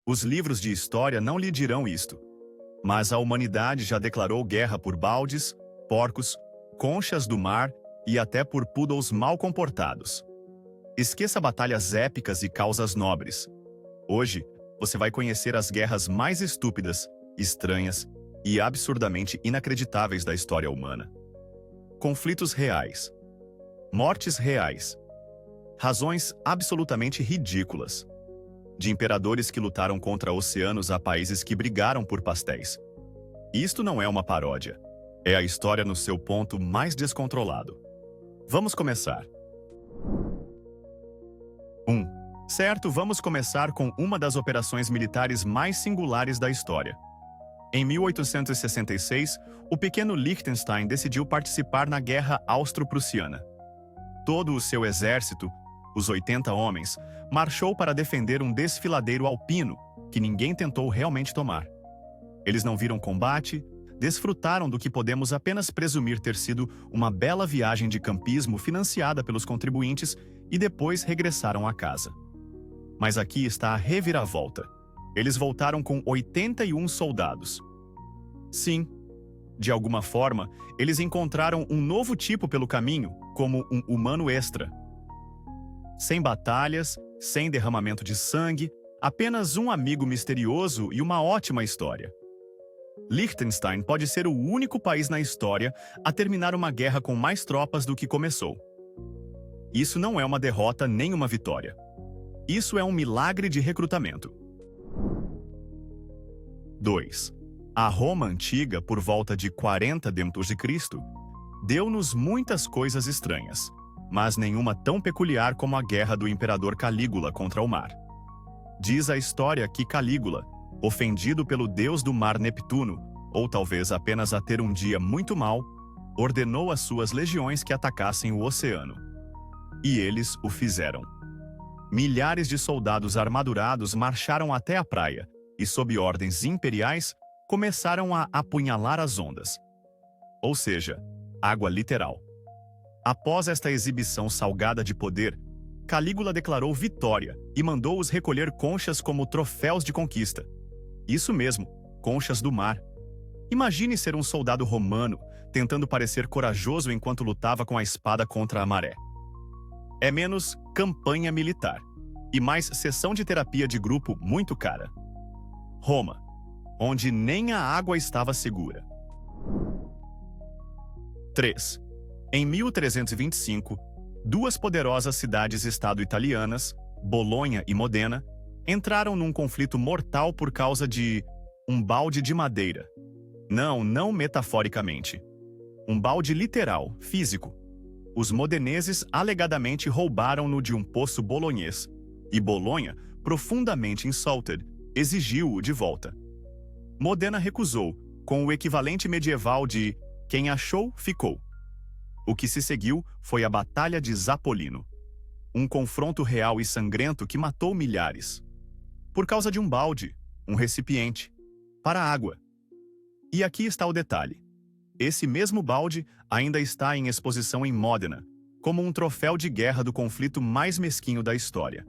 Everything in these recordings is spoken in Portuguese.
Os livros de história não lhe dirão isto. Mas a humanidade já declarou guerra por baldes, porcos, conchas do mar e até por poodles mal comportados. Esqueça batalhas épicas e causas nobres. Hoje, você vai conhecer as guerras mais estúpidas, estranhas e absurdamente inacreditáveis da história humana. Conflitos reais. Mortes reais. Razões absolutamente ridículas. De imperadores que lutaram contra oceanos a países que brigaram por pastéis. Isto não é uma paródia. É a história no seu ponto mais descontrolado. Vamos começar. 1. Certo, vamos começar com uma das operações militares mais singulares da história. Em 1866, o pequeno Liechtenstein decidiu participar na Guerra Austro-Prussiana. Todo o seu exército, os 80 homens, marchou para defender um desfiladeiro alpino que ninguém tentou realmente tomar. Eles não viram combate, desfrutaram do que podemos apenas presumir ter sido uma bela viagem de campismo financiada pelos contribuintes e depois regressaram a casa. Mas aqui está a reviravolta. Eles voltaram com 81 soldados. Sim, de alguma forma, eles encontraram um novo tipo pelo caminho, como um humano extra. Sem batalhas, sem derramamento de sangue, apenas um amigo misterioso e uma ótima história. Liechtenstein pode ser o único país na história a terminar uma guerra com mais tropas do que começou. Isso não é uma derrota nem uma vitória. Isso é um milagre de recrutamento. 2. A Roma antiga, por volta de 40 d.C., deu-nos muitas coisas estranhas, mas nenhuma tão peculiar como a guerra do imperador Calígula contra o mar. Diz a história que Calígula, ofendido pelo deus do mar Neptuno, ou talvez apenas a ter um dia muito mau, ordenou às suas legiões que atacassem o oceano. E eles o fizeram. Milhares de soldados armadurados marcharam até a praia e, sob ordens imperiais, começaram a apunhalar as ondas. Ou seja, água literal. Após esta exibição salgada de poder, Calígula declarou vitória e mandou-os recolher conchas como troféus de conquista. Isso mesmo, conchas do mar. Imagine ser um soldado romano tentando parecer corajoso enquanto lutava com a espada contra a maré. É menos campanha militar e mais sessão de terapia de grupo muito cara. Roma, onde nem a água estava segura. 3. Em 1325, duas poderosas cidades-estado italianas, Bolonha e Modena, entraram num conflito mortal por causa de um balde de madeira. Não metaforicamente. Um balde literal, físico. Os modeneses alegadamente roubaram-no de um poço bolonhês, e Bolonha, profundamente insulted, exigiu-o de volta. Modena recusou, com o equivalente medieval de quem achou, ficou. O que se seguiu foi a Batalha de Zapolino. Um confronto real e sangrento que matou milhares. Por causa de um balde, um recipiente, para água. E aqui está o detalhe. Esse mesmo balde ainda está em exposição em Módena, como um troféu de guerra do conflito mais mesquinho da história.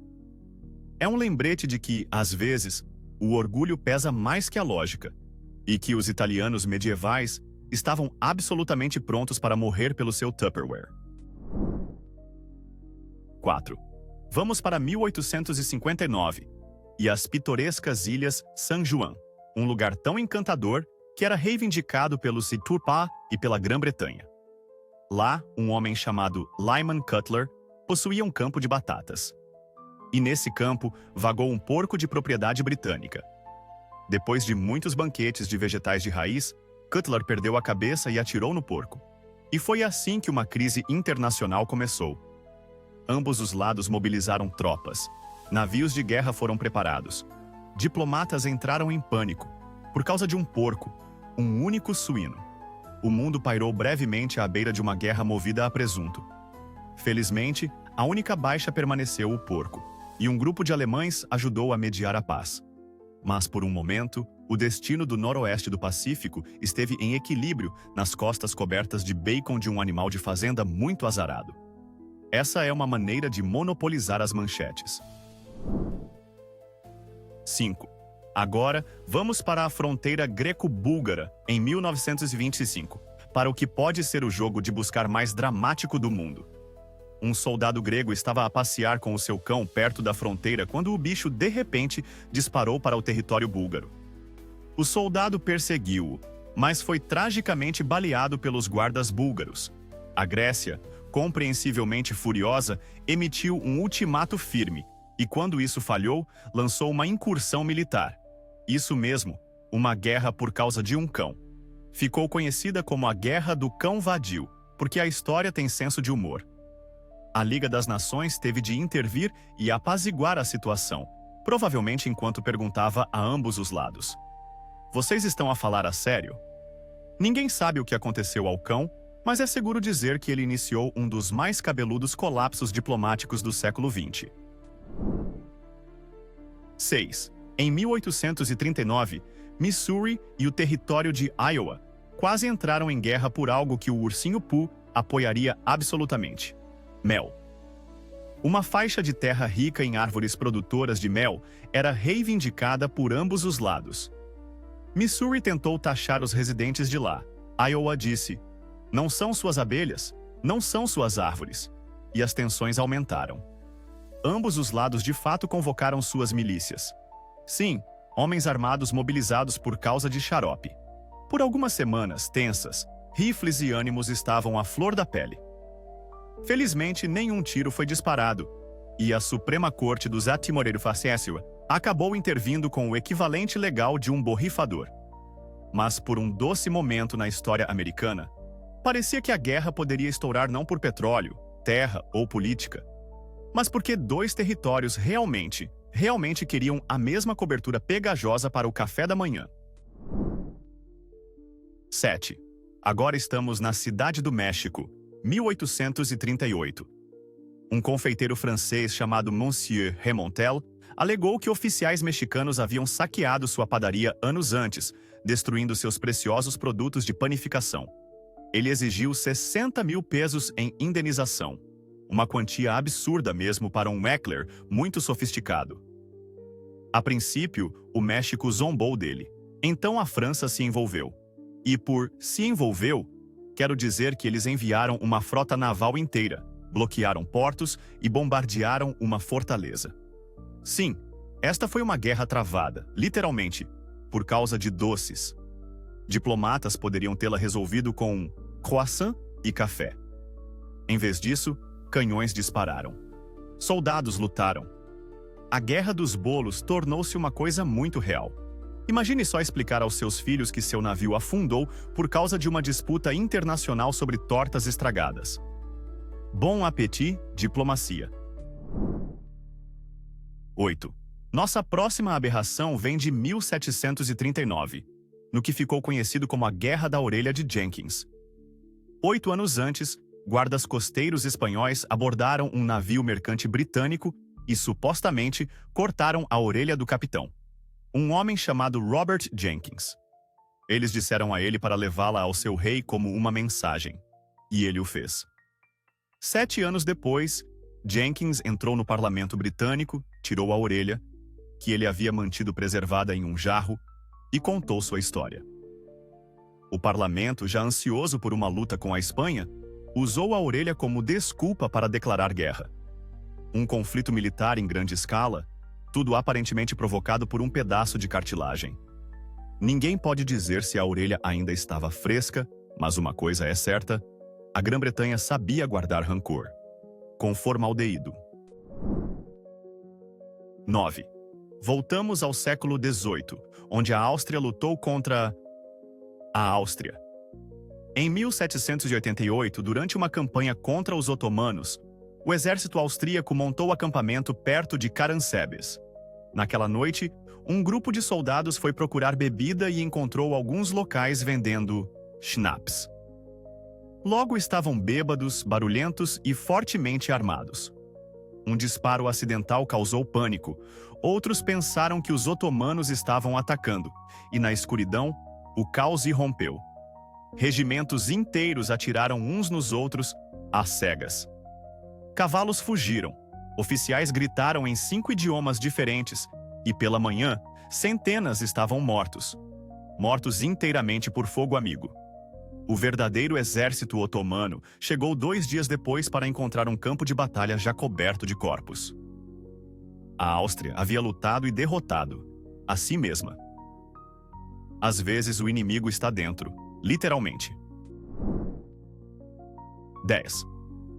É um lembrete de que, às vezes, o orgulho pesa mais que a lógica, e que os italianos medievais estavam absolutamente prontos para morrer pelo seu Tupperware. 4. Vamos para 1859 e as pitorescas ilhas San Juan, um lugar tão encantador que era reivindicado pelo Citurpa e pela Grã-Bretanha. Lá, um homem chamado Lyman Cutler possuía um campo de batatas. E nesse campo vagou um porco de propriedade britânica. Depois de muitos banquetes de vegetais de raiz, Cutler perdeu a cabeça e atirou no porco. E foi assim que uma crise internacional começou. Ambos os lados mobilizaram tropas. Navios de guerra foram preparados. Diplomatas entraram em pânico, por causa de um porco, um único suíno. O mundo pairou brevemente à beira de uma guerra movida a presunto. Felizmente, a única baixa permaneceu o porco, e um grupo de alemães ajudou a mediar a paz. Mas por um momento, o destino do noroeste do Pacífico esteve em equilíbrio nas costas cobertas de bacon de um animal de fazenda muito azarado. Essa é uma maneira de monopolizar as manchetes. 5. Agora, vamos para a fronteira greco-búlgara, em 1925, para o que pode ser o jogo de buscar mais dramático do mundo. Um soldado grego estava a passear com o seu cão perto da fronteira quando o bicho, de repente, disparou para o território búlgaro. O soldado perseguiu-o, mas foi tragicamente baleado pelos guardas búlgaros. A Grécia, compreensivelmente furiosa, emitiu um ultimato firme e, quando isso falhou, lançou uma incursão militar. Isso mesmo, uma guerra por causa de um cão. Ficou conhecida como a Guerra do Cão Vadio, porque a história tem senso de humor. A Liga das Nações teve de intervir e apaziguar a situação, provavelmente enquanto perguntava a ambos os lados: "Vocês estão a falar a sério?" Ninguém sabe o que aconteceu ao cão, mas é seguro dizer que ele iniciou um dos mais cabeludos colapsos diplomáticos do século XX. 6. Em 1839, Missouri e o território de Iowa quase entraram em guerra por algo que o ursinho Pooh apoiaria absolutamente: mel. Uma faixa de terra rica em árvores produtoras de mel era reivindicada por ambos os lados. Missouri tentou taxar os residentes de lá. Iowa disse: "Não são suas abelhas, não são suas árvores." E as tensões aumentaram. Ambos os lados de fato convocaram suas milícias. Sim, homens armados mobilizados por causa de xarope. Por algumas semanas tensas, rifles e ânimos estavam à flor da pele. Felizmente, nenhum tiro foi disparado, e a Suprema Corte dos Atimoreiro-Facécio acabou intervindo com o equivalente legal de um borrifador. Mas por um doce momento na história americana, parecia que a guerra poderia estourar não por petróleo, terra ou política, mas porque dois territórios realmente queriam a mesma cobertura pegajosa para o café da manhã. 7. Agora estamos na Cidade do México, 1838. Um confeiteiro francês chamado Monsieur Remontel alegou que oficiais mexicanos haviam saqueado sua padaria anos antes, destruindo seus preciosos produtos de panificação. Ele exigiu 60 mil pesos em indenização, uma quantia absurda mesmo para um Weckler muito sofisticado. A princípio, o México zombou dele. Então a França se envolveu. E por se envolveu, quero dizer que eles enviaram uma frota naval inteira, bloquearam portos e bombardearam uma fortaleza. Sim, esta foi uma guerra travada, literalmente, por causa de doces. Diplomatas poderiam tê-la resolvido com croissant e café. Em vez disso, canhões dispararam. Soldados lutaram. A Guerra dos Bolos tornou-se uma coisa muito real. Imagine só explicar aos seus filhos que seu navio afundou por causa de uma disputa internacional sobre tortas estragadas. Bom appétit, diplomacia. 8. Nossa próxima aberração vem de 1739, no que ficou conhecido como a Guerra da Orelha de Jenkins. 8 anos antes, guardas costeiros espanhóis abordaram um navio mercante britânico e, supostamente, cortaram a orelha do capitão, um homem chamado Robert Jenkins. Eles disseram a ele para levá-la ao seu rei como uma mensagem, e ele o fez. 7 anos depois, Jenkins entrou no parlamento britânico, tirou a orelha, que ele havia mantido preservada em um jarro, e contou sua história. O parlamento, já ansioso por uma luta com a Espanha, usou a orelha como desculpa para declarar guerra. Um conflito militar em grande escala, tudo aparentemente provocado por um pedaço de cartilagem. Ninguém pode dizer se a orelha ainda estava fresca, mas uma coisa é certa: a Grã-Bretanha sabia guardar rancor, com formaldeído. 9. Voltamos ao século XVIII, onde a Áustria lutou contra a Áustria. Em 1788, durante uma campanha contra os otomanos, o exército austríaco montou acampamento perto de Caransebes. Naquela noite, um grupo de soldados foi procurar bebida e encontrou alguns locais vendendo schnapps. Logo estavam bêbados, barulhentos e fortemente armados. Um disparo acidental causou pânico. Outros pensaram que os otomanos estavam atacando, e na escuridão, o caos irrompeu. Regimentos inteiros atiraram uns nos outros, às cegas. Cavalos fugiram, oficiais gritaram em 5 idiomas diferentes, e pela manhã, centenas estavam mortos inteiramente por fogo amigo. O verdadeiro exército otomano chegou 2 dias depois para encontrar um campo de batalha já coberto de corpos. A Áustria havia lutado e derrotado a si mesma. Às vezes o inimigo está dentro, literalmente. 10.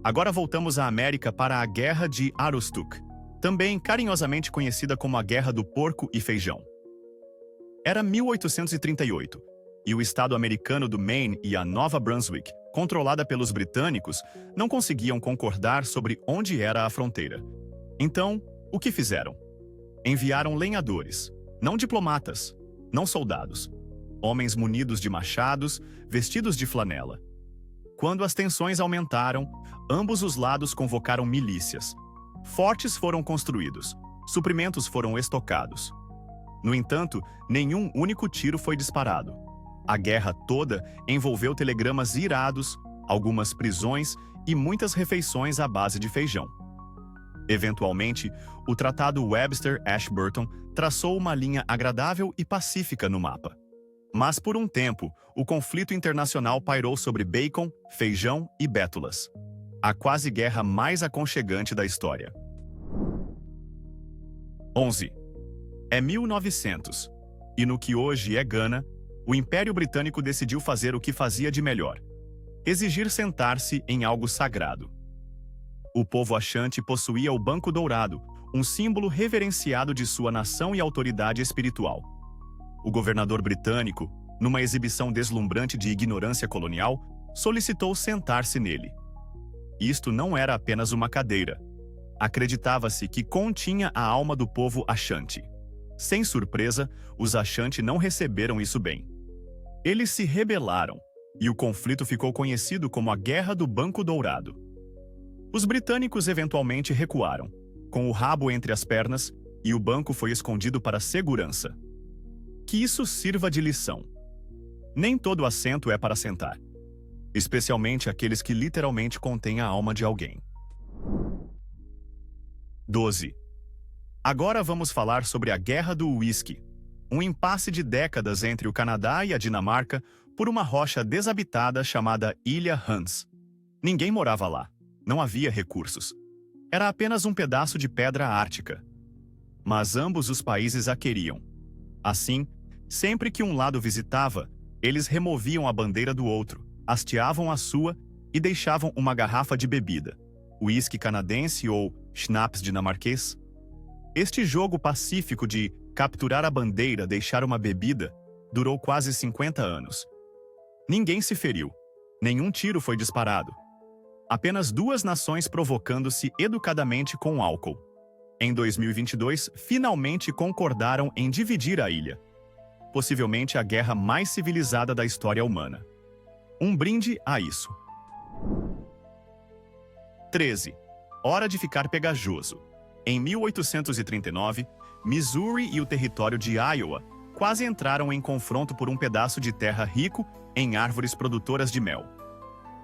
Agora voltamos à América para a Guerra de Aroostook, também carinhosamente conhecida como a Guerra do Porco e Feijão. Era 1838, e o estado americano do Maine e a Nova Brunswick, controlada pelos britânicos, não conseguiam concordar sobre onde era a fronteira. Então, o que fizeram? Enviaram lenhadores, não diplomatas, não soldados, homens munidos de machados, vestidos de flanela. Quando as tensões aumentaram, ambos os lados convocaram milícias. Fortes foram construídos, suprimentos foram estocados. No entanto, nenhum único tiro foi disparado. A guerra toda envolveu telegramas irados, algumas prisões e muitas refeições à base de feijão. Eventualmente, o Tratado Webster-Ashburton traçou uma linha agradável e pacífica no mapa. Mas por um tempo, o conflito internacional pairou sobre bacon, feijão e bétulas. A quase guerra mais aconchegante da história. 11. É 1900, e no que hoje é Gana, o Império Britânico decidiu fazer o que fazia de melhor: exigir sentar-se em algo sagrado. O povo Ashanti possuía o Banco Dourado, um símbolo reverenciado de sua nação e autoridade espiritual. O governador britânico, numa exibição deslumbrante de ignorância colonial, solicitou sentar-se nele. Isto não era apenas uma cadeira. Acreditava-se que continha a alma do povo Ashanti. Sem surpresa, os Ashanti não receberam isso bem. Eles se rebelaram, e o conflito ficou conhecido como a Guerra do Banco Dourado. Os britânicos eventualmente recuaram, com o rabo entre as pernas, e o banco foi escondido para segurança. Que isso sirva de lição. Nem todo assento é para sentar, especialmente aqueles que literalmente contêm a alma de alguém. 12. Agora vamos falar sobre a Guerra do Whisky, um impasse de décadas entre o Canadá e a Dinamarca por uma rocha desabitada chamada Ilha Hans. Ninguém morava lá, não havia recursos. Era apenas um pedaço de pedra ártica. Mas ambos os países a queriam. Assim, sempre que um lado visitava, eles removiam a bandeira do outro, hasteavam a sua e deixavam uma garrafa de bebida, uísque canadense ou schnapps dinamarquês. Este jogo pacífico de capturar a bandeira, deixar uma bebida, durou quase 50 anos. Ninguém se feriu, nenhum tiro foi disparado. Apenas 2 nações provocando-se educadamente com álcool. Em 2022, finalmente concordaram em dividir a ilha. Possivelmente a guerra mais civilizada da história humana. Um brinde a isso. 13. Hora de ficar pegajoso. Em 1839, Missouri e o território de Iowa quase entraram em confronto por um pedaço de terra rico em árvores produtoras de mel.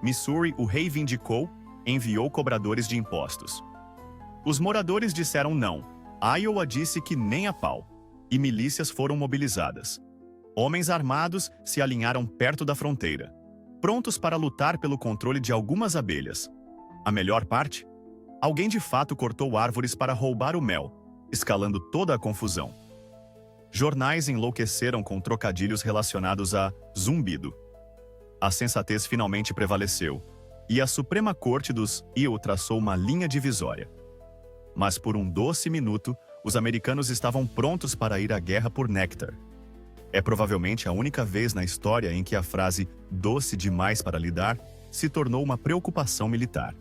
Missouri o reivindicou, enviou cobradores de impostos. Os moradores disseram não. Iowa disse que nem a pau, e milícias foram mobilizadas. Homens armados se alinharam perto da fronteira, prontos para lutar pelo controle de algumas abelhas. A melhor parte? Alguém de fato cortou árvores para roubar o mel, escalando toda a confusão. Jornais enlouqueceram com trocadilhos relacionados a zumbido. A sensatez finalmente prevaleceu, e a Suprema Corte dos IO traçou uma linha divisória. Mas por um doce minuto, os americanos estavam prontos para ir à guerra por néctar. É provavelmente a única vez na história em que a frase "doce demais para lidar" se tornou uma preocupação militar.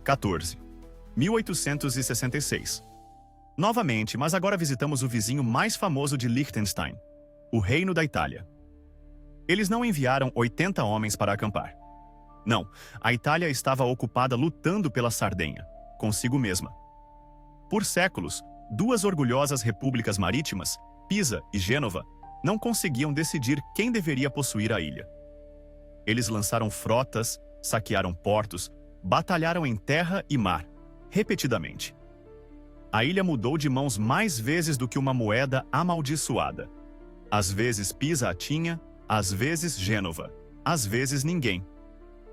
14. 1866. Novamente, mas agora visitamos o vizinho mais famoso de Liechtenstein, o Reino da Itália. Eles não enviaram 80 homens para acampar. Não, a Itália estava ocupada lutando pela Sardenha, consigo mesma. Por séculos, 2 orgulhosas repúblicas marítimas, Pisa e Gênova, não conseguiam decidir quem deveria possuir a ilha. Eles lançaram frotas, saquearam portos, batalharam em terra e mar, repetidamente. A ilha mudou de mãos mais vezes do que uma moeda amaldiçoada. Às vezes Pisa a tinha, às vezes Gênova, às vezes ninguém.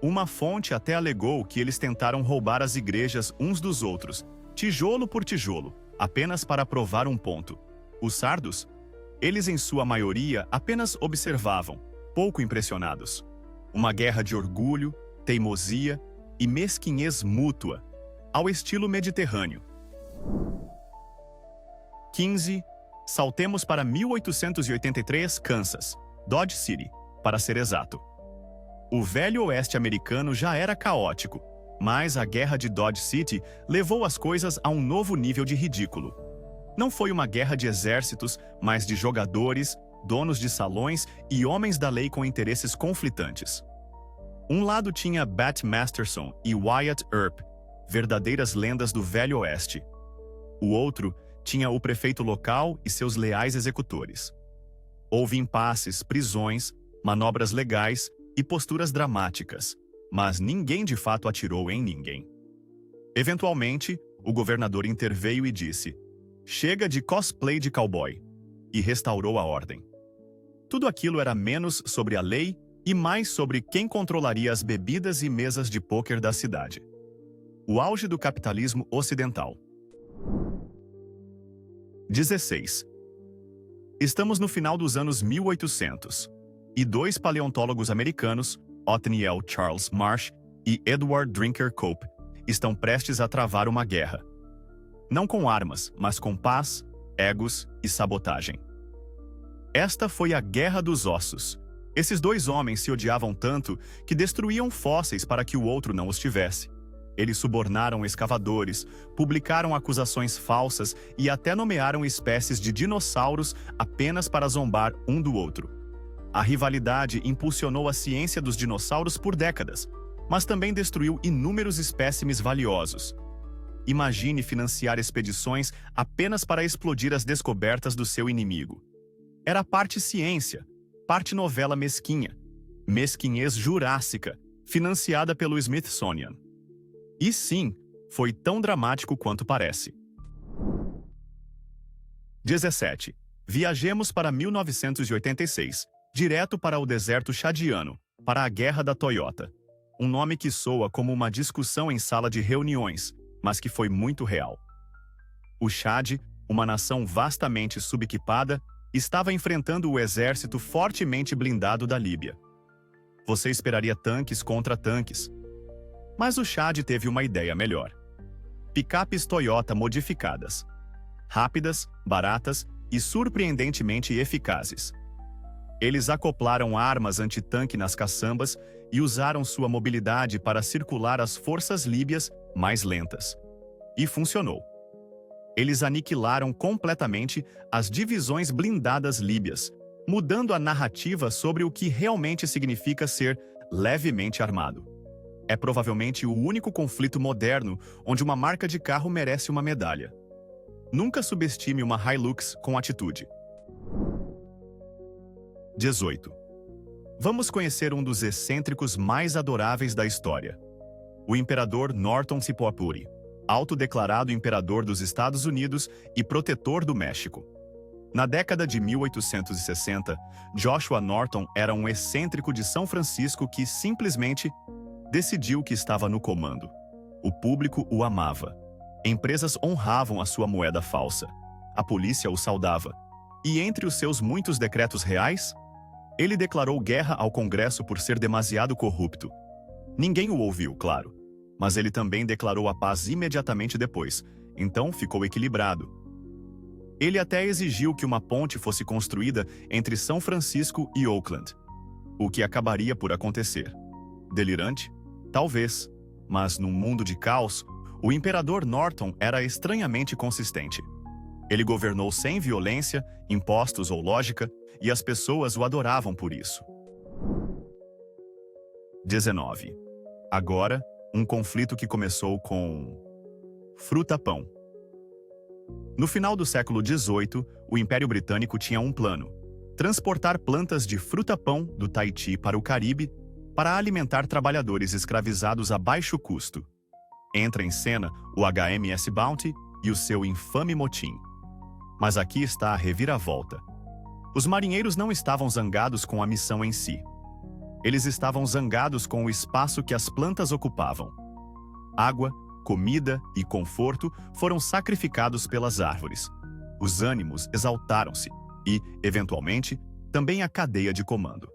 Uma fonte até alegou que eles tentaram roubar as igrejas uns dos outros, tijolo por tijolo, apenas para provar um ponto. Os sardos? Eles em sua maioria apenas observavam, pouco impressionados. Uma guerra de orgulho, teimosia e mesquinhez mútua, ao estilo mediterrâneo. 15. Saltemos para 1883, Kansas, Dodge City, para ser exato. O velho oeste americano já era caótico, mas a guerra de Dodge City levou as coisas a um novo nível de ridículo. Não foi uma guerra de exércitos, mas de jogadores, donos de salões e homens da lei com interesses conflitantes. Um lado tinha Bat Masterson e Wyatt Earp, verdadeiras lendas do velho oeste. O outro tinha o prefeito local e seus leais executores. Houve impasses, prisões, manobras legais e posturas dramáticas, mas ninguém de fato atirou em ninguém. Eventualmente, o governador interveio e disse: "Chega de cosplay de cowboy", e restaurou a ordem. Tudo aquilo era menos sobre a lei e mais sobre quem controlaria as bebidas e mesas de pôquer da cidade. O auge do capitalismo ocidental. 16. Estamos no final dos anos 1800, e dois paleontólogos americanos, Othniel Charles Marsh e Edward Drinker Cope, estão prestes a travar uma guerra. Não com armas, mas com paz, egos e sabotagem. Esta foi a Guerra dos Ossos. Esses dois homens se odiavam tanto que destruíam fósseis para que o outro não os tivesse. Eles subornaram escavadores, publicaram acusações falsas e até nomearam espécies de dinossauros apenas para zombar um do outro. A rivalidade impulsionou a ciência dos dinossauros por décadas, mas também destruiu inúmeros espécimes valiosos. Imagine financiar expedições apenas para explodir as descobertas do seu inimigo. Era parte ciência, parte novela mesquinha, mesquinhez jurássica, financiada pelo Smithsonian. E sim, foi tão dramático quanto parece. 17. Viajemos para 1986, direto para o deserto chadiano, para a Guerra da Toyota. Um nome que soa como uma discussão em sala de reuniões, mas que foi muito real. O Chad, uma nação vastamente subequipada, estava enfrentando o exército fortemente blindado da Líbia. Você esperaria tanques contra tanques. Mas o Chad teve uma ideia melhor. Picapes Toyota modificadas. Rápidas, baratas e surpreendentemente eficazes. Eles acoplaram armas antitanque nas caçambas e usaram sua mobilidade para circular as forças líbias mais lentas. E funcionou. Eles aniquilaram completamente as divisões blindadas líbias, mudando a narrativa sobre o que realmente significa ser levemente armado. É provavelmente o único conflito moderno onde uma marca de carro merece uma medalha. Nunca subestime uma Hilux com atitude. 18. Vamos conhecer um dos excêntricos mais adoráveis da história. O imperador Norton Sipawpuri, autodeclarado imperador dos Estados Unidos e protetor do México. Na década de 1860, Joshua Norton era um excêntrico de São Francisco que simplesmente decidiu que estava no comando. O público o amava. Empresas honravam a sua moeda falsa. A polícia o saudava. E entre os seus muitos decretos reais, ele declarou guerra ao Congresso por ser demasiado corrupto. Ninguém o ouviu, claro. Mas ele também declarou a paz imediatamente depois, então ficou equilibrado. Ele até exigiu que uma ponte fosse construída entre São Francisco e Oakland, o que acabaria por acontecer. Delirante? Talvez. Mas num mundo de caos, o imperador Norton era estranhamente consistente. Ele governou sem violência, impostos ou lógica, e as pessoas o adoravam por isso. 19. Agora, um conflito que começou com fruta-pão. No final do século XVIII, o Império Britânico tinha um plano: transportar plantas de fruta-pão do Tahiti para o Caribe para alimentar trabalhadores escravizados a baixo custo. Entra em cena o HMS Bounty e o seu infame motim. Mas aqui está a reviravolta. Os marinheiros não estavam zangados com a missão em si. Eles estavam zangados com o espaço que as plantas ocupavam. Água, comida e conforto foram sacrificados pelas árvores. Os ânimos exaltaram-se e, eventualmente, também a cadeia de comando.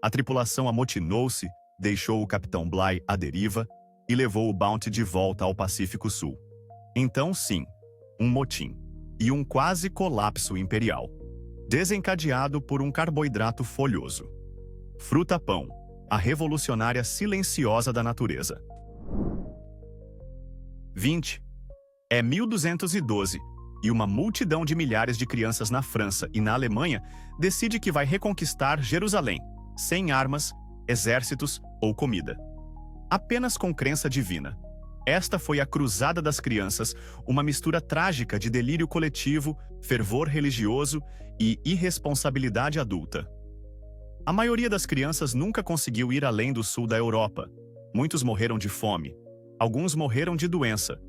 A tripulação amotinou-se, deixou o capitão Bligh à deriva e levou o Bounty de volta ao Pacífico Sul. Então, sim, um motim e um quase colapso imperial, desencadeado por um carboidrato folhoso. Fruta-pão, a revolucionária silenciosa da natureza. 20. É 1212, e uma multidão de milhares de crianças na França e na Alemanha decide que vai reconquistar Jerusalém, sem armas, exércitos ou comida. Apenas com crença divina. Esta foi a Cruzada das Crianças, uma mistura trágica de delírio coletivo, fervor religioso e irresponsabilidade adulta. A maioria das crianças nunca conseguiu ir além do sul da Europa. Muitos morreram de fome. Alguns morreram de doença.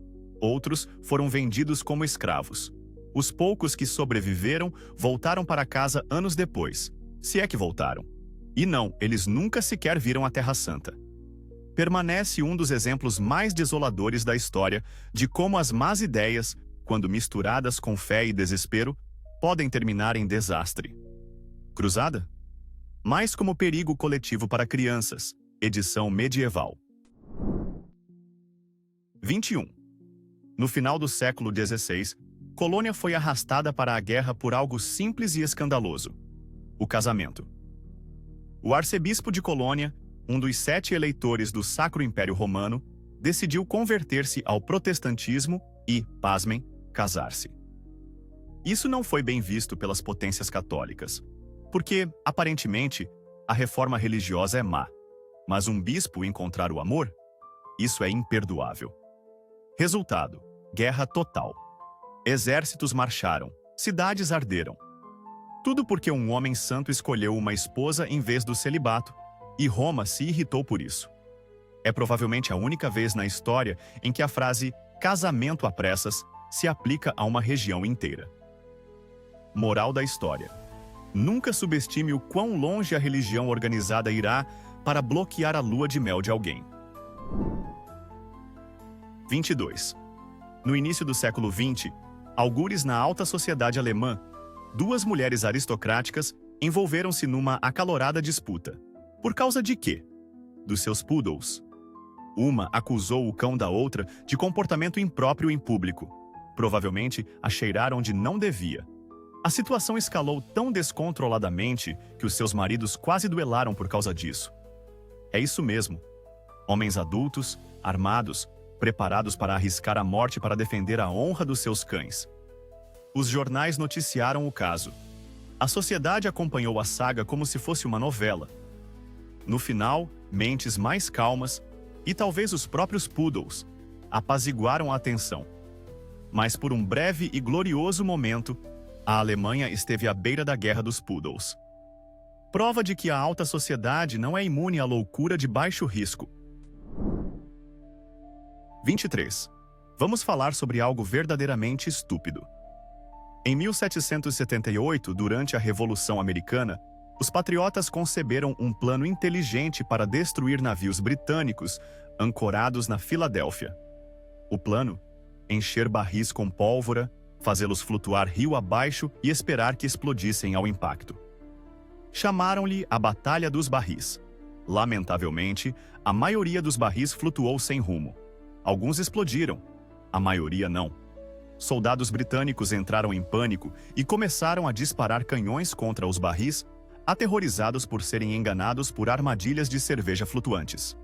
Outros foram vendidos como escravos. Os poucos que sobreviveram voltaram para casa anos depois, se é que voltaram. E não, eles nunca sequer viram a Terra Santa. Permanece um dos exemplos mais desoladores da história de como as más ideias, quando misturadas com fé e desespero, podem terminar em desastre. Cruzada? Mais como perigo coletivo para crianças, edição medieval. 21. No final do século XVI, Colônia foi arrastada para a guerra por algo simples e escandaloso: o casamento. O arcebispo de Colônia, um dos 7 eleitores do Sacro Império Romano, decidiu converter-se ao protestantismo e, pasmem, casar-se. Isso não foi bem visto pelas potências católicas, porque, aparentemente, a reforma religiosa é má. Mas um bispo encontrar o amor? Isso é imperdoável. Resultado: guerra total. Exércitos marcharam, cidades arderam. Tudo porque um homem santo escolheu uma esposa em vez do celibato, e Roma se irritou por isso. É provavelmente a única vez na história em que a frase casamento a pressas se aplica a uma região inteira. Moral da história: nunca subestime o quão longe a religião organizada irá para bloquear a lua de mel de alguém. 22. No início do século XX, algures na alta sociedade alemã, 2 mulheres aristocráticas envolveram-se numa acalorada disputa. Por causa de quê? Dos seus poodles. Uma acusou o cão da outra de comportamento impróprio em público. Provavelmente a cheiraram onde não devia. A situação escalou tão descontroladamente que os seus maridos quase duelaram por causa disso. É isso mesmo. Homens adultos, armados, preparados para arriscar a morte para defender a honra dos seus cães. Os jornais noticiaram o caso. A sociedade acompanhou a saga como se fosse uma novela. No final, mentes mais calmas, e talvez os próprios poodles, apaziguaram a tensão. Mas por um breve e glorioso momento, a Alemanha esteve à beira da guerra dos poodles. Prova de que a alta sociedade não é imune à loucura de baixo risco. 23. Vamos falar sobre algo verdadeiramente estúpido. Em 1778, durante a Revolução Americana, os patriotas conceberam um plano inteligente para destruir navios britânicos ancorados na Filadélfia. O plano? Encher barris com pólvora, fazê-los flutuar rio abaixo e esperar que explodissem ao impacto. Chamaram-lhe a Batalha dos Barris. Lamentavelmente, a maioria dos barris flutuou sem rumo. Alguns explodiram, a maioria não. Soldados britânicos entraram em pânico e começaram a disparar canhões contra os barris, aterrorizados por serem enganados por armadilhas de cerveja flutuantes.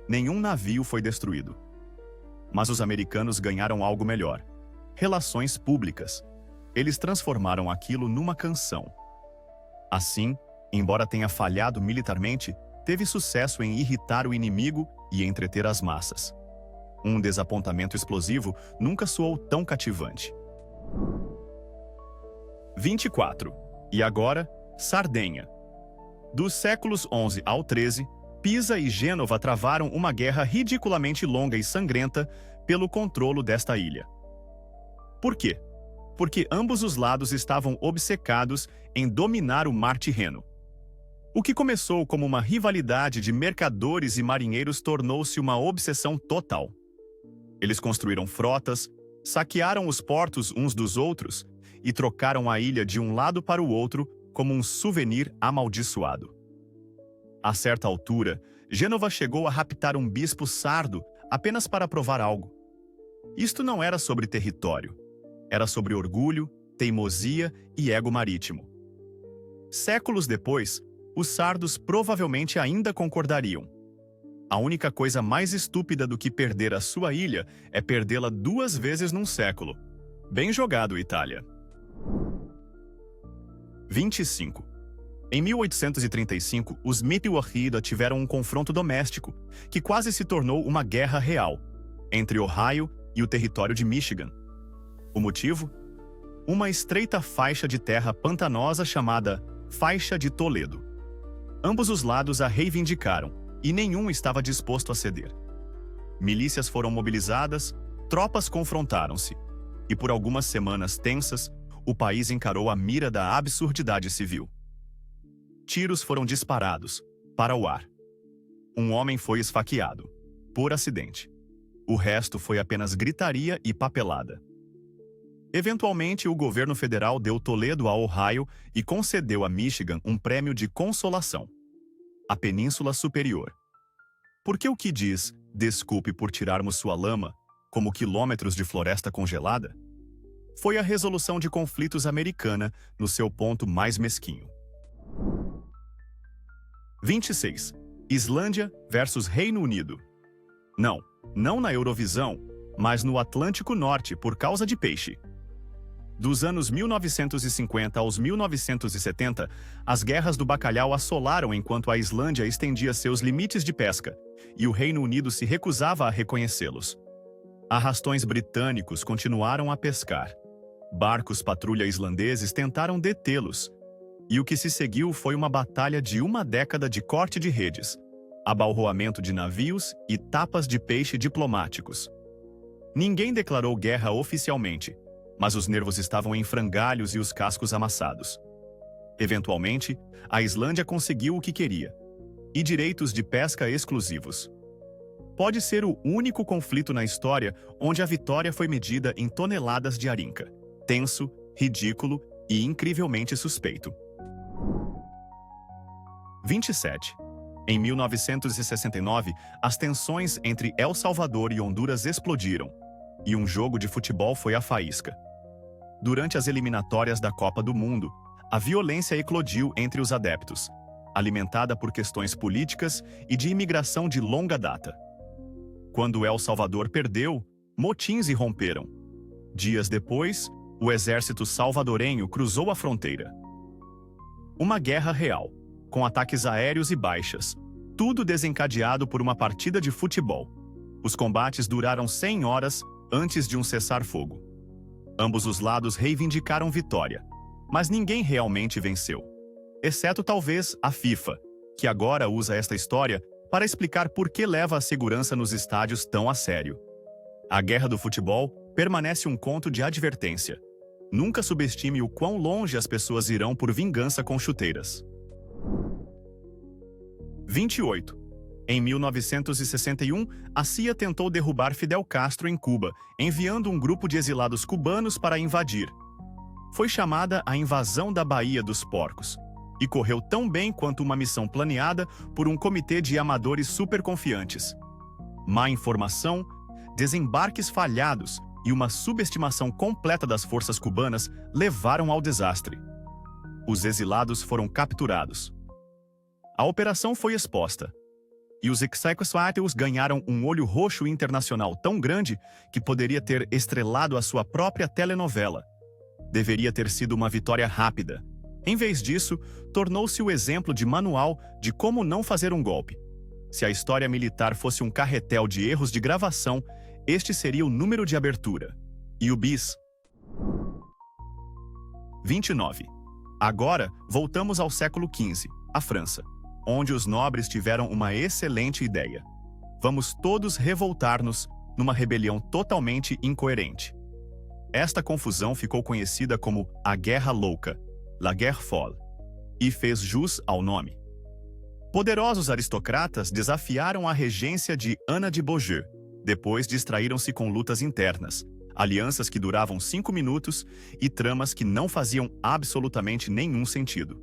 Nenhum navio foi destruído. Mas os americanos ganharam algo melhor: relações públicas. Eles transformaram aquilo numa canção. Assim, embora tenha falhado militarmente, teve sucesso em irritar o inimigo e entreter as massas. Um desapontamento explosivo nunca soou tão cativante. 24. E agora, Sardenha. Dos séculos 11 ao 13, Pisa e Gênova travaram uma guerra ridiculamente longa e sangrenta pelo controle desta ilha. Por quê? Porque ambos os lados estavam obcecados em dominar o Mar Tirreno. O que começou como uma rivalidade de mercadores e marinheiros tornou-se uma obsessão total. Eles construíram frotas, saquearam os portos uns dos outros e trocaram a ilha de um lado para o outro como um souvenir amaldiçoado. A certa altura, Gênova chegou a raptar um bispo sardo apenas para provar algo. Isto não era sobre território, era sobre orgulho, teimosia e ego marítimo. Séculos depois, os sardos provavelmente ainda concordariam. A única coisa mais estúpida do que perder a sua ilha é perdê-la 2 vezes num século. Bem jogado, Itália. 25. Em 1835, os Mipawahida tiveram um confronto doméstico, que quase se tornou uma guerra real, entre Ohio e o território de Michigan. O motivo? Uma estreita faixa de terra pantanosa chamada Faixa de Toledo. Ambos os lados a reivindicaram, e nenhum estava disposto a ceder. Milícias foram mobilizadas, tropas confrontaram-se, e por algumas semanas tensas, o país encarou a mira da absurdidade civil. Tiros foram disparados, para o ar. Um homem foi esfaqueado, por acidente. O resto foi apenas gritaria e papelada. Eventualmente, o governo federal deu Toledo a Ohio e concedeu a Michigan um prêmio de consolação: a Península Superior. Porque o que diz, desculpe por tirarmos sua lama, como quilômetros de floresta congelada? Foi a resolução de conflitos americana no seu ponto mais mesquinho. 26. Islândia versus Reino Unido. Não na Eurovisão, mas no Atlântico Norte por causa de peixe. Dos anos 1950 aos 1970, as guerras do bacalhau assolaram enquanto a Islândia estendia seus limites de pesca, e o Reino Unido se recusava a reconhecê-los. Arrastões britânicos continuaram a pescar. Barcos patrulha islandeses tentaram detê-los, e o que se seguiu foi uma batalha de 1 década de corte de redes, abalroamento de navios e tapas de peixe diplomáticos. Ninguém declarou guerra oficialmente, mas os nervos estavam em frangalhos e os cascos amassados. Eventualmente, a Islândia conseguiu o que queria: e direitos de pesca exclusivos. Pode ser o único conflito na história onde a vitória foi medida em toneladas de arinca. Tenso, ridículo e incrivelmente suspeito. 27. Em 1969, as tensões entre El Salvador e Honduras explodiram, e um jogo de futebol foi à faísca. Durante as eliminatórias da Copa do Mundo, a violência eclodiu entre os adeptos, alimentada por questões políticas e de imigração de longa data. Quando El Salvador perdeu, motins irromperam. Dias depois, o exército salvadorenho cruzou a fronteira. Uma guerra real, com ataques aéreos e baixas, tudo desencadeado por uma partida de futebol. Os combates duraram 100 horas antes de um cessar-fogo. Ambos os lados reivindicaram vitória, mas ninguém realmente venceu. Exceto talvez a FIFA, que agora usa esta história para explicar por que leva a segurança nos estádios tão a sério. A guerra do futebol permanece um conto de advertência. Nunca subestime o quão longe as pessoas irão por vingança com chuteiras. 28. Em 1961, a CIA tentou derrubar Fidel Castro em Cuba, enviando um grupo de exilados cubanos para invadir. Foi chamada a Invasão da Baía dos Porcos, e correu tão bem quanto uma missão planeada por um comitê de amadores superconfiantes. Má informação, desembarques falhados e uma subestimação completa das forças cubanas levaram ao desastre. Os exilados foram capturados. A operação foi exposta, e os execuados ganharam um olho roxo internacional tão grande que poderia ter estrelado a sua própria telenovela. Deveria ter sido uma vitória rápida. Em vez disso, tornou-se o exemplo de manual de como não fazer um golpe. Se a história militar fosse um carretel de erros de gravação, este seria o número de abertura. E o bis. 29. Agora, voltamos ao século XV, a França, onde os nobres tiveram uma excelente ideia. Vamos todos revoltar-nos numa rebelião totalmente incoerente. Esta confusão ficou conhecida como a Guerra Louca, La Guerre Folle, e fez jus ao nome. Poderosos aristocratas desafiaram a regência de Ana de Beaujeu. Depois distraíram-se com lutas internas, alianças que duravam 5 minutos e tramas que não faziam absolutamente nenhum sentido.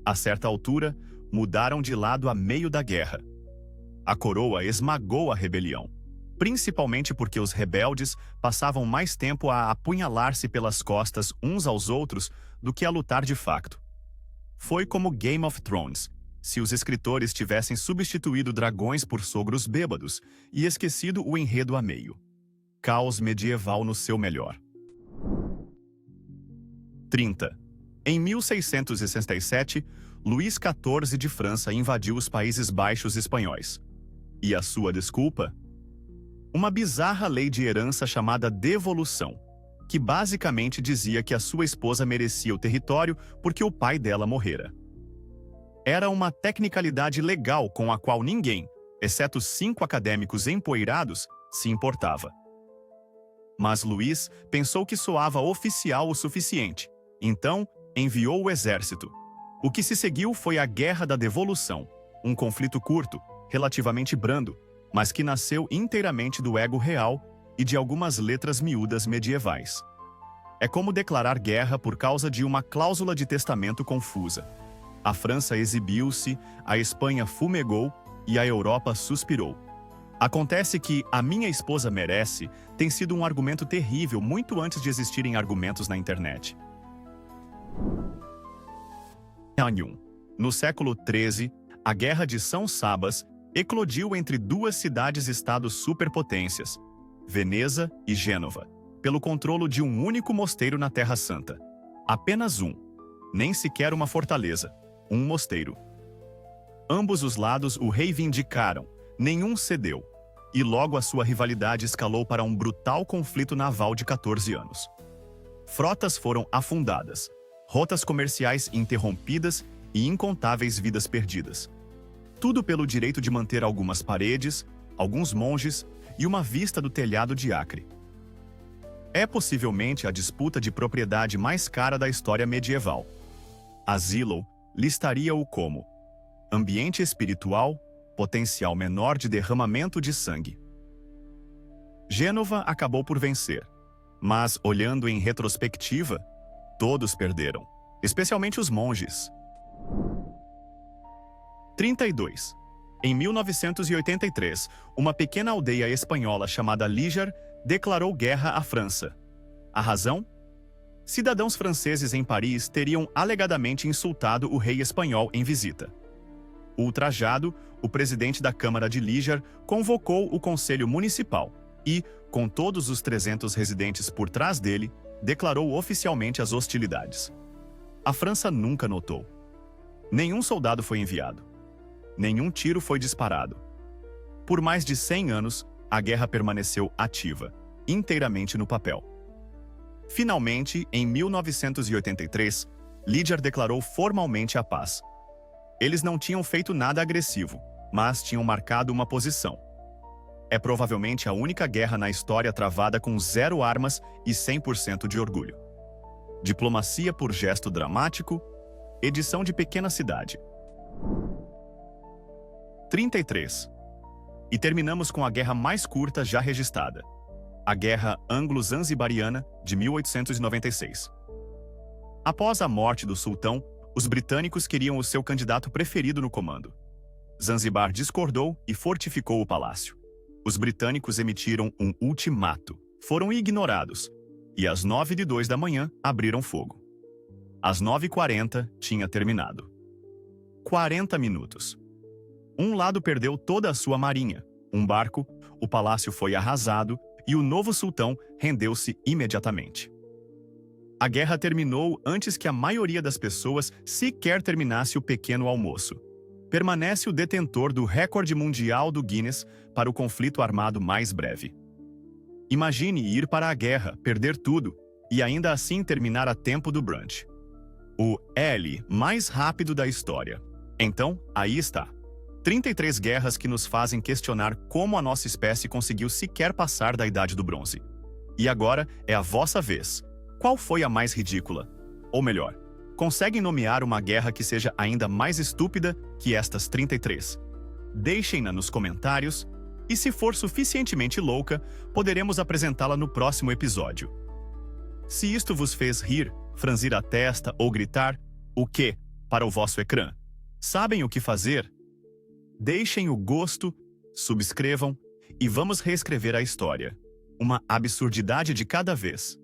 A certa altura, mudaram de lado a meio da guerra. A coroa esmagou a rebelião, principalmente porque os rebeldes passavam mais tempo a apunhalar-se pelas costas uns aos outros do que a lutar de facto. Foi como Game of Thrones, se os escritores tivessem substituído dragões por sogros bêbados e esquecido o enredo a meio. Caos medieval no seu melhor. 30. Em 1667, Luís XIV de França invadiu os Países Baixos espanhóis. E a sua desculpa? Uma bizarra lei de herança chamada devolução, que basicamente dizia que a sua esposa merecia o território porque o pai dela morrera. Era uma tecnicalidade legal com a qual ninguém, exceto 5 acadêmicos empoeirados, se importava. Mas Luís pensou que soava oficial o suficiente, então enviou o exército. O que se seguiu foi a Guerra da Devolução, um conflito curto, relativamente brando, mas que nasceu inteiramente do ego real e de algumas letras miúdas medievais. É como declarar guerra por causa de uma cláusula de testamento confusa. A França exibiu-se, a Espanha fumegou e a Europa suspirou. Acontece que "a minha esposa merece" tem sido um argumento terrível muito antes de existirem argumentos na internet. No século XIII, a Guerra de São Sabas eclodiu entre 2 cidades-estados superpotências, Veneza e Gênova, pelo controle de um único mosteiro na Terra Santa. Apenas um, nem sequer uma fortaleza, um mosteiro. Ambos os lados o reivindicaram, nenhum cedeu, e logo a sua rivalidade escalou para um brutal conflito naval de 14 anos. Frotas foram afundadas, rotas comerciais interrompidas e incontáveis vidas perdidas. Tudo pelo direito de manter algumas paredes, alguns monges e uma vista do telhado de Acre. É possivelmente a disputa de propriedade mais cara da história medieval. Asilo listaria-o como ambiente espiritual, potencial menor de derramamento de sangue. Gênova acabou por vencer, mas, olhando em retrospectiva, todos perderam, especialmente os monges. 32. Em 1983, uma pequena aldeia espanhola chamada Liger declarou guerra à França. A razão? Cidadãos franceses em Paris teriam alegadamente insultado o rei espanhol em visita. Ultrajado, o presidente da Câmara de Liger convocou o Conselho Municipal e, com todos os 300 residentes por trás dele, declarou oficialmente as hostilidades. A França nunca notou. Nenhum soldado foi enviado. Nenhum tiro foi disparado. Por mais de 100 anos, a guerra permaneceu ativa, inteiramente no papel. Finalmente, em 1983, Liger declarou formalmente a paz. Eles não tinham feito nada agressivo, mas tinham marcado uma posição. É provavelmente a única guerra na história travada com 0 armas e 100% de orgulho. Diplomacia por gesto dramático, edição de Pequena Cidade. 33. E terminamos com a guerra mais curta já registrada. A Guerra Anglo-Zanzibariana de 1896. Após a morte do sultão, os britânicos queriam o seu candidato preferido no comando. Zanzibar discordou e fortificou o palácio. Os britânicos emitiram um ultimato, foram ignorados, e às 9h02 da manhã abriram fogo. Às 9h40 tinha terminado. 40 minutos. Um lado perdeu toda a sua marinha, um barco, o palácio foi arrasado e o novo sultão rendeu-se imediatamente. A guerra terminou antes que a maioria das pessoas sequer terminasse o pequeno almoço. Permanece o detentor do recorde mundial do Guinness para o conflito armado mais breve. Imagine ir para a guerra, perder tudo e ainda assim terminar a tempo do brunch. O L mais rápido da história. Então, aí está. 33 guerras que nos fazem questionar como a nossa espécie conseguiu sequer passar da Idade do Bronze. E agora é a vossa vez. Qual foi a mais ridícula? Ou melhor, conseguem nomear uma guerra que seja ainda mais estúpida que estas 33? Deixem-na nos comentários e, se for suficientemente louca, poderemos apresentá-la no próximo episódio. Se isto vos fez rir, franzir a testa ou gritar "o quê?" para o vosso ecrã, sabem o que fazer? Deixem o gosto, subscrevam e vamos reescrever a história. Uma absurdidade de cada vez.